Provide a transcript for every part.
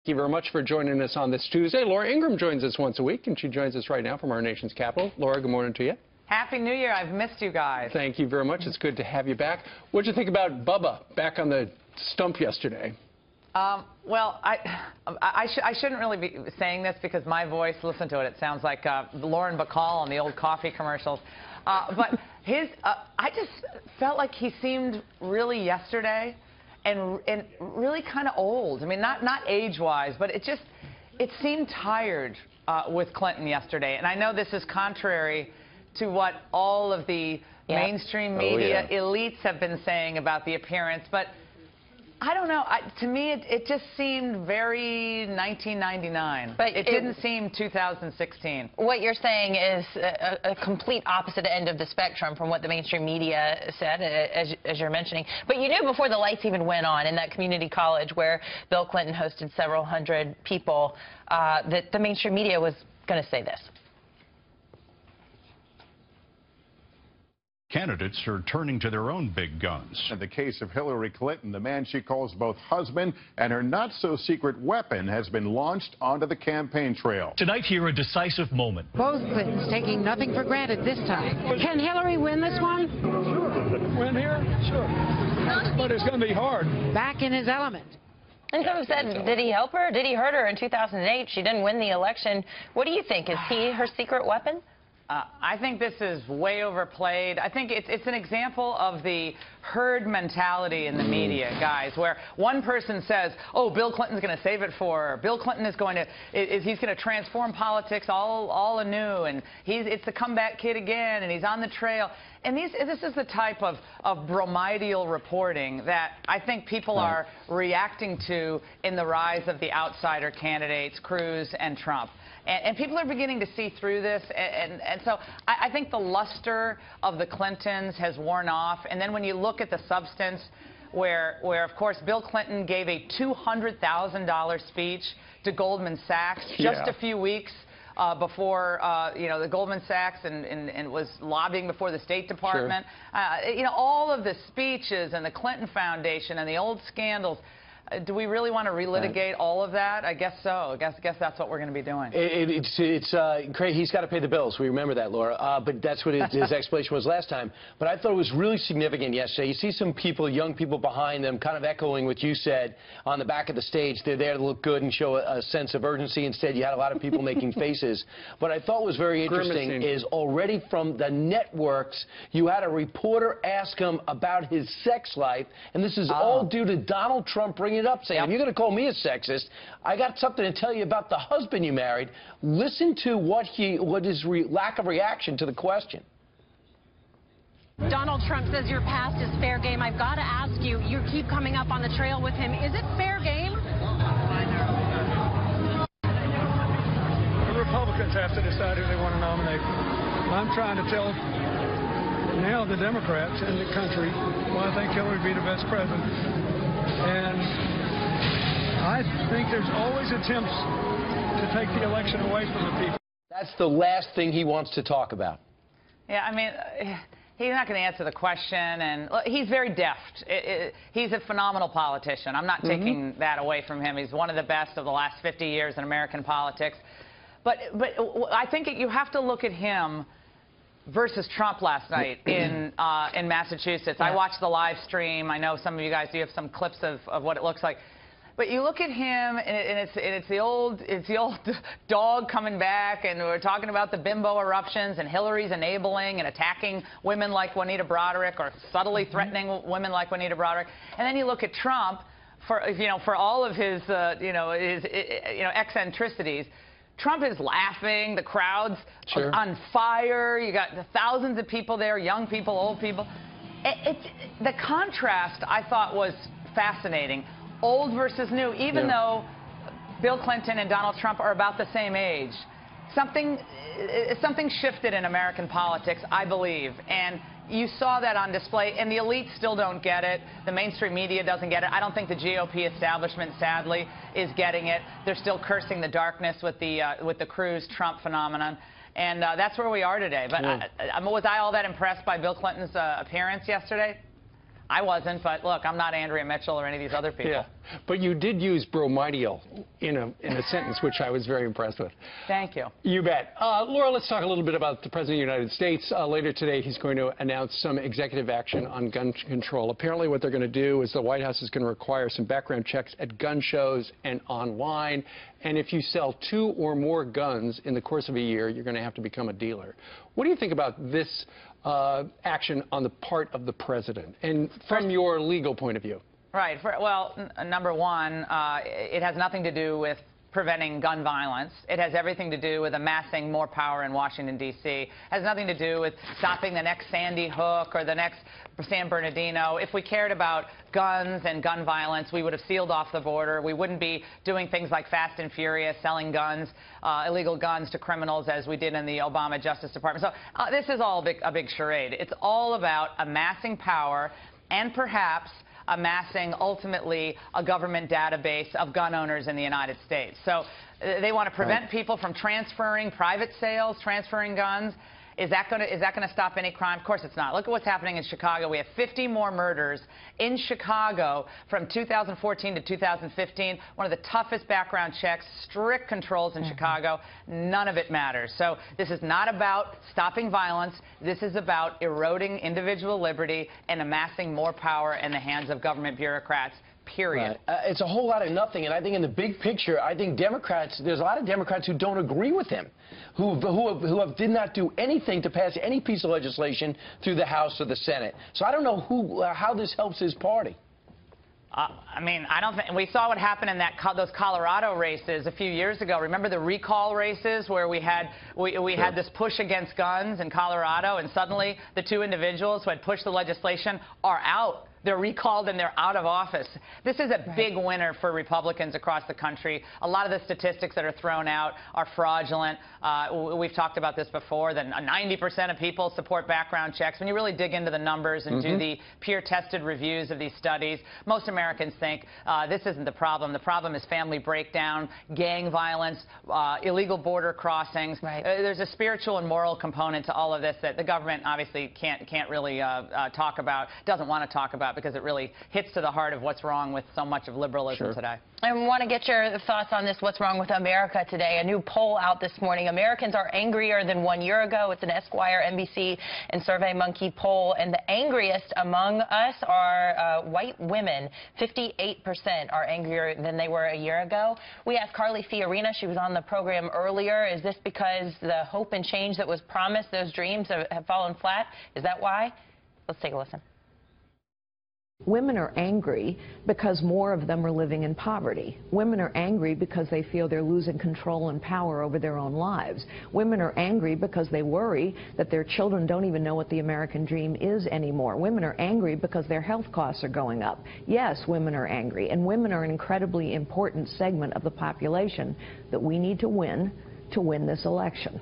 Thank you very much for joining us on this Tuesday. Laura Ingraham joins us once a week, and she joins us right now from our nation's capital. Laura, good morning to you. Happy New Year. I've missed you guys. Thank you very much. It's good to have you back. What did you think about Bubba back on the stump yesterday? Well, I shouldn't really be saying this because my voice, listen to it, it sounds like Lauren Bacall on the old coffee commercials. But I just felt like he seemed really yesterday and really kind of old. I mean, not age-wise, but it seemed tired with Clinton yesterday. And I know this is contrary to what all of the mainstream media elites have been saying about the appearance, but I don't know. To me, it just seemed very 1999. But it didn't seem 2016. What you're saying is a complete opposite end of the spectrum from what the mainstream media said, as you're mentioning. But you knew before the lights even went on in that community college where Bill Clinton hosted several hundred people that the mainstream media was going to say this. Candidates are turning to their own big guns. In the case of Hillary Clinton, the man she calls both husband and her not-so-secret weapon has been launched onto the campaign trail. Tonight here, a decisive moment. Both Clintons taking nothing for granted this time. Can Hillary win this one? Sure. Win here? Sure. But it's going to be hard. Back in his element. And some have said, did he help her? Did he hurt her in 2008? She didn't win the election. What do you think? Is he her secret weapon? I think this is way overplayed. I think it's an example of the herd mentality in the media, guys, where one person says, oh, Bill Clinton's going to save it for her. Bill Clinton is going to, he's going to transform politics all anew, and it's the comeback kid again, and he's on the trail. And this is the type of bromidial reporting that I think people are reacting to in the rise of the outsider candidates, Cruz and Trump. And people are beginning to see through this. And so I think the luster of the Clintons has worn off. And then when you look at the substance, where of course, Bill Clinton gave a $200,000 speech to Goldman Sachs just a few weeks before, the Goldman Sachs and was lobbying before the State Department. Sure. All of the speeches and the Clinton Foundation and the old scandals. Do we really want to relitigate all of that? I guess so. I guess that's what we're going to be doing. It's great. He's got to pay the bills. We remember that, Laura. But that's what his explanation was last time. But I thought it was really significant yesterday. You see some people, young people behind them, kind of echoing what you said on the back of the stage. They're there to look good and show a sense of urgency. Instead, you had a lot of people making faces. What I thought was very interesting is already from the networks, you had a reporter ask him about his sex life, and this is all due to Donald Trump bringing it up, saying, you're going to call me a sexist. I got something to tell you about the husband you married. Listen to what his lack of reaction to the question. Donald Trump says your past is fair game. I've got to ask you, you keep coming up on the trail with him. Is it fair game? The Republicans have to decide who they want to nominate. I'm trying to tell now the Democrats in the country why I think Hillary would be the best president. And I think there's always attempts to take the election away from the people. That's the last thing he wants to talk about. Yeah, I mean, he's not going to answer the question, and he's very deft. He's a phenomenal politician. I'm not taking that away from him. He's one of the best of the last 50 years in American politics. But I think you have to look at him versus Trump last night in Massachusetts. I watched the live stream. I know some of you guys do have some clips of what it looks like. But you look at him, and it's the old dog coming back, and we're talking about the bimbo eruptions, and Hillary's enabling and attacking women like Juanita Broaddrick, or subtly threatening women like Juanita Broaddrick. And then you look at Trump for all of his eccentricities. Trump is laughing. The crowd's on fire. You got thousands of people there, young people, old people. The contrast, I thought, was fascinating. Old versus new, even though Bill Clinton and Donald Trump are about the same age. Something shifted in American politics, I believe, and you saw that on display, and the elites still don't get it. The mainstream media doesn't get it. I don't think the GOP establishment, sadly, is getting it. They're still cursing the darkness with the Cruz-Trump phenomenon, and that's where we are today. But was I all that impressed by Bill Clinton's appearance yesterday? I wasn't, but look, I'm not Andrea Mitchell or any of these other people. Yeah, but you did use bromideal in a sentence, which I was very impressed with. Thank you. You bet. Laura, let's talk a little bit about the President of the United States. Later today, he's going to announce some executive action on gun control. Apparently, what they're going to do is the White House is going to require some background checks at gun shows and online. And if you sell 2 or more guns in the course of a year, you're going to have to become a dealer. What do you think about this action on the part of the president, and from your legal point of view? Right. Well, number one, it has nothing to do with preventing gun violence. It has everything to do with amassing more power in Washington, D.C. It has nothing to do with stopping the next Sandy Hook or the next San Bernardino. If we cared about guns and gun violence, we would have sealed off the border. We wouldn't be doing things like Fast and Furious, selling guns, illegal guns to criminals as we did in the Obama Justice Department. So this is all a big charade. It's all about amassing power and perhaps amassing, ultimately, a government database of gun owners in the United States. So they want to prevent people from transferring private sales, transferring guns. Is that going to stop any crime? Of course it's not. Look at what's happening in Chicago. We have 50 more murders in Chicago from 2014 to 2015. One of the toughest background checks, strict controls in Chicago. None of it matters. So this is not about stopping violence. This is about eroding individual liberty and amassing more power in the hands of government bureaucrats. Period. Right. It's a whole lot of nothing, and I think in the big picture, I think Democrats, there's a lot of Democrats who don't agree with him, who did not do anything to pass any piece of legislation through the House or the Senate. So I don't know how this helps his party. I mean, I don't think we saw what happened in those Colorado races a few years ago. Remember the recall races where we had this push against guns in Colorado, and suddenly the 2 individuals who had pushed the legislation are out. They're recalled and they're out of office. This is a big winner for Republicans across the country. A lot of the statistics that are thrown out are fraudulent. We've talked about this before, that 90% of people support background checks. When you really dig into the numbers and do the peer-tested reviews of these studies, most Americans think this isn't the problem. The problem is family breakdown, gang violence, illegal border crossings. Right. There's a spiritual and moral component to all of this that the government obviously can't really talk about, doesn't want to talk about, because it really hits to the heart of what's wrong with so much of liberalism today. I want to get your thoughts on this, what's wrong with America today. A new poll out this morning. Americans are angrier than 1 year ago. It's an Esquire, NBC, and SurveyMonkey poll. And the angriest among us are white women. 58% are angrier than they were a year ago. We asked Carly Fiorina. She was on the program earlier. Is this because the hope and change that was promised, those dreams have fallen flat? Is that why? Let's take a listen. Women are angry because more of them are living in poverty. Women are angry because they feel they're losing control and power over their own lives. Women are angry because they worry that their children don't even know what the American dream is anymore. Women are angry because their health costs are going up. Yes, women are angry, and women are an incredibly important segment of the population that we need to win this election.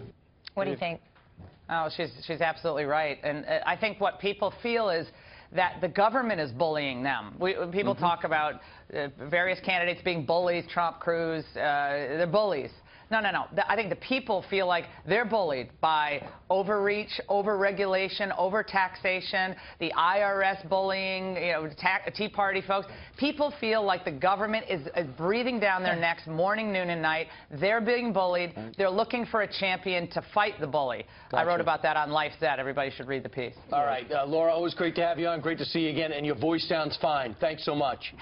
What do you think? Oh, she's absolutely right. And I think what people feel is that the government is bullying them. People talk about various candidates being bullies, Trump, Cruz, they're bullies. No. I think the people feel like they're bullied by overreach, overregulation, overtaxation, the IRS bullying, Tea Party folks. People feel like the government is breathing down their necks morning, noon, and night. They're being bullied. They're looking for a champion to fight the bully. Gotcha. I wrote about that on Life's Dead. Everybody should read the piece. All right. Laura, always great to have you on. Great to see you again. And your voice sounds fine. Thanks so much.